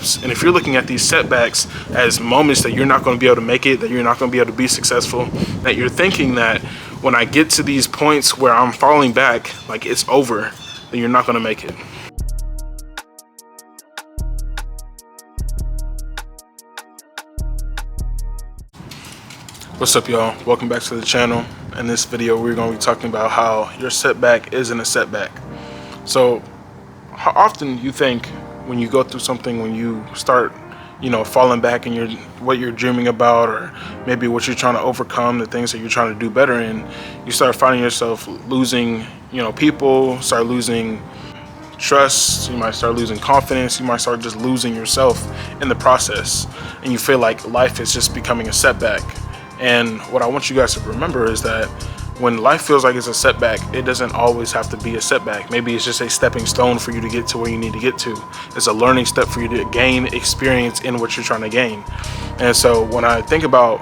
And if you're looking at these setbacks as moments that you're not going to be able to make it, that you're not going to be able to be successful, that you're thinking that when I get to these points where I'm falling back, like it's over, then you're not going to make it. What's up, y'all? Welcome back to the channel. In this video, we're going to be talking about how your setback isn't a setback. So how often you think when you go through something, when you start, falling back in what you're dreaming about, or maybe what you're trying to overcome, the things that you're trying to do better in, you start finding yourself losing, people, start losing trust, you might start losing confidence, you might start just losing yourself in the process, and you feel like life is just becoming a setback. And what I want you guys to remember is that when life feels like it's a setback, it doesn't always have to be a setback. Maybe it's just a stepping stone for you to get to where you need to get to. It's a learning step for you to gain experience in what you're trying to gain. And so when I think about,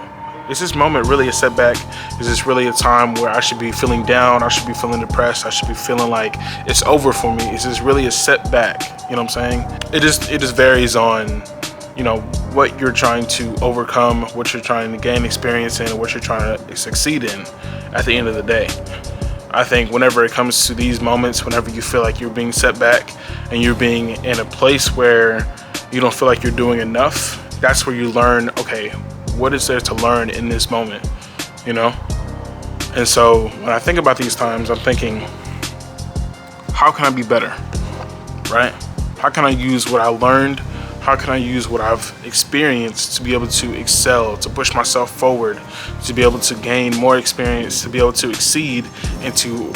is this moment really a setback? Is this really a time where I should be feeling down? I should be feeling depressed? I should be feeling like it's over for me? Is this really a setback? You know what I'm saying? It just varies on, what you're trying to overcome, what you're trying to gain experience in, what you're trying to succeed in at the end of the day. I think whenever it comes to these moments, whenever you feel like you're being set back and you're being in a place where you don't feel like you're doing enough, that's where you learn, okay, what is there to learn in this moment, And so when I think about these times, I'm thinking, how can I be better, right? How can I use what I learned? How can I use what I've experienced to be able to excel, to push myself forward, to be able to gain more experience, to be able to exceed, and to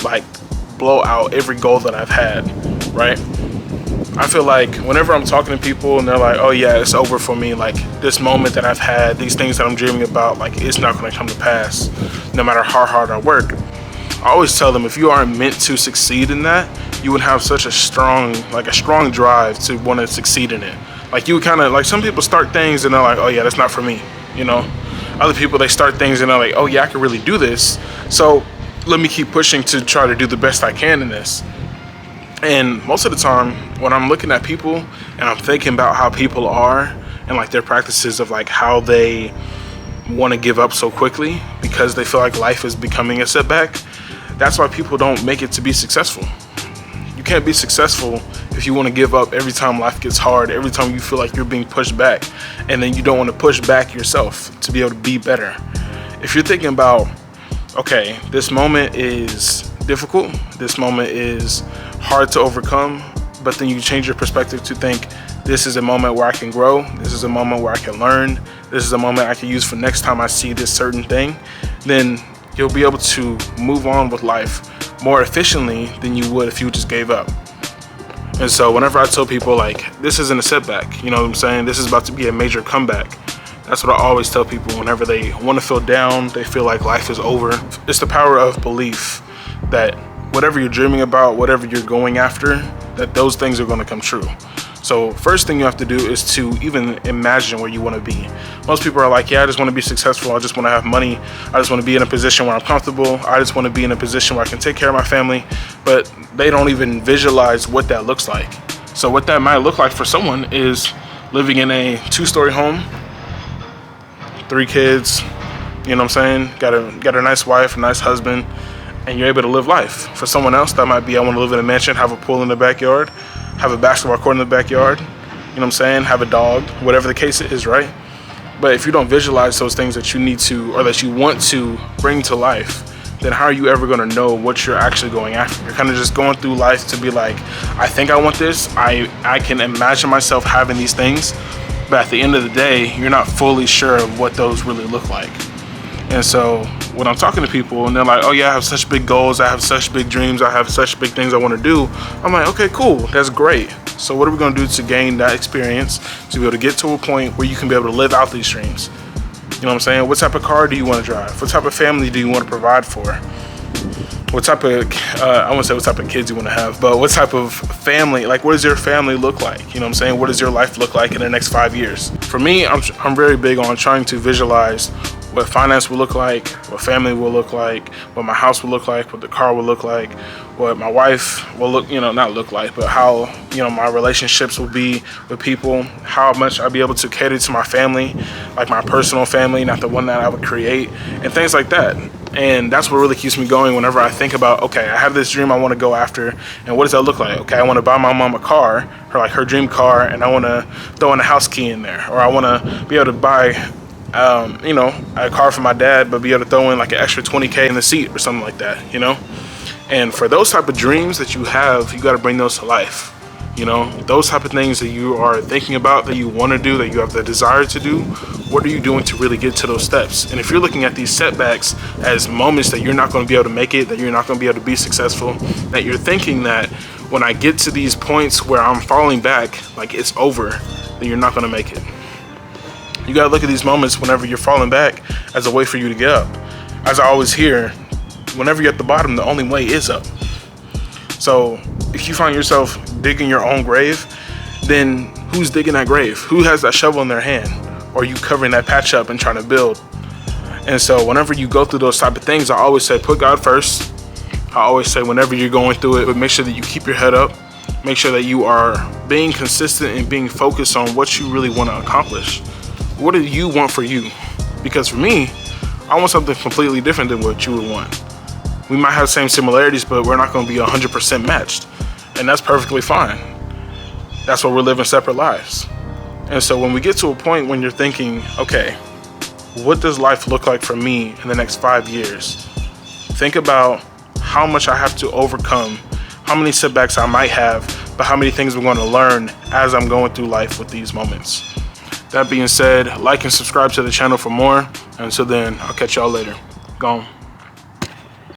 blow out every goal that I've had, right? I feel like whenever I'm talking to people and they're like, oh yeah, it's over for me, like this moment that I've had, these things that I'm dreaming about, like it's not going to come to pass no matter how hard I work. I always tell them, if you aren't meant to succeed in that, you would have such a strong drive to want to succeed in it. Like you would kind of, some people start things and they're like, oh yeah, that's not for me, Other people, they start things and they're like, oh yeah, I can really do this. So let me keep pushing to try to do the best I can in this. And most of the time when I'm looking at people and I'm thinking about how people are and their practices of how they want to give up so quickly because they feel like life is becoming a setback, that's why people don't make it to be successful. You can't be successful if you want to give up every time life gets hard, every time you feel like you're being pushed back, and then you don't want to push back yourself to be able to be better. If you're thinking about, okay, this moment is difficult, this moment is hard to overcome, but then you change your perspective to think, this is a moment where I can grow, this is a moment where I can learn, this is a moment I can use for next time I see this certain thing, then you'll be able to move on with life more efficiently than you would if you just gave up. And so whenever I tell people this isn't a setback, you know what I'm saying? This is about to be a major comeback. That's what I always tell people whenever they want to feel down, they feel like life is over. It's the power of belief that whatever you're dreaming about, whatever you're going after, that those things are going to come true. So first thing you have to do is to even imagine where you want to be. Most people are like, yeah, I just want to be successful. I just want to have money. I just want to be in a position where I'm comfortable. I just want to be in a position where I can take care of my family. But they don't even visualize what that looks like. So what that might look like for someone is living in a 2-story home, 3 kids, you know what I'm saying? Got a nice wife, a nice husband, and you're able to live life. For someone else, that might be, I want to live in a mansion, have a pool in the backyard, have a basketball court in the backyard, you know what I'm saying, have a dog, whatever the case is, right? But if you don't visualize those things that you need to, or that you want to bring to life, then how are you ever going to know what you're actually going after? You're kind of just going through life to be like, I think I want this, I can imagine myself having these things, but at the end of the day, you're not fully sure of what those really look like. And so when I'm talking to people and they're like, oh yeah, I have such big goals, I have such big dreams, I have such big things I want to do, I'm like, okay, cool, that's great. So what are we going to do to gain that experience, to be able to get to a point where you can be able to live out these dreams? You know what I'm saying? What type of car do you want to drive? What type of family do you want to provide for? What type of, I won't say what type of kids you want to have, but what type of family, what does your family look like? You know what I'm saying? What does your life look like in the next 5 years? For me, I'm very big on trying to visualize what finance will look like, what family will look like, what my house will look like, what the car will look like, what my wife will look, not look like, but how, my relationships will be with people, how much I'll be able to cater to my family, like my personal family, not the one that I would create, and things like that. And that's what really keeps me going whenever I think about, okay, I have this dream I want to go after, and what does that look like? Okay, I want to buy my mom a car, her dream car, and I want to throw in a house key in there, or I want to be able to buy a car for my dad, but be able to throw in like an extra 20K in the seat or something like that, And for those type of dreams that you have, you got to bring those to life. Those type of things that you are thinking about, that you want to do, that you have the desire to do, what are you doing to really get to those steps? And if you're looking at these setbacks as moments that you're not going to be able to make it, that you're not going to be able to be successful, that you're thinking that when I get to these points where I'm falling back, like it's over, then you're not going to make it. You got to look at these moments whenever you're falling back as a way for you to get up. As I always hear, whenever you're at the bottom, the only way is up. So if you find yourself digging your own grave, then who's digging that grave? Who has that shovel in their hand? Or are you covering that patch up and trying to build? And so whenever you go through those type of things, I always say put God first. I always say whenever you're going through it, but make sure that you keep your head up. Make sure that you are being consistent and being focused on what you really want to accomplish. What do you want for you? Because for me, I want something completely different than what you would want. We might have same similarities, but we're not going to be 100% matched. And that's perfectly fine. That's why we're living separate lives. And so when we get to a point when you're thinking, okay, what does life look like for me in the next 5 years? Think about how much I have to overcome, how many setbacks I might have, but how many things I'm going to learn as I'm going through life with these moments. That being said, like and subscribe to the channel for more. Until then, I'll catch y'all later. Gone.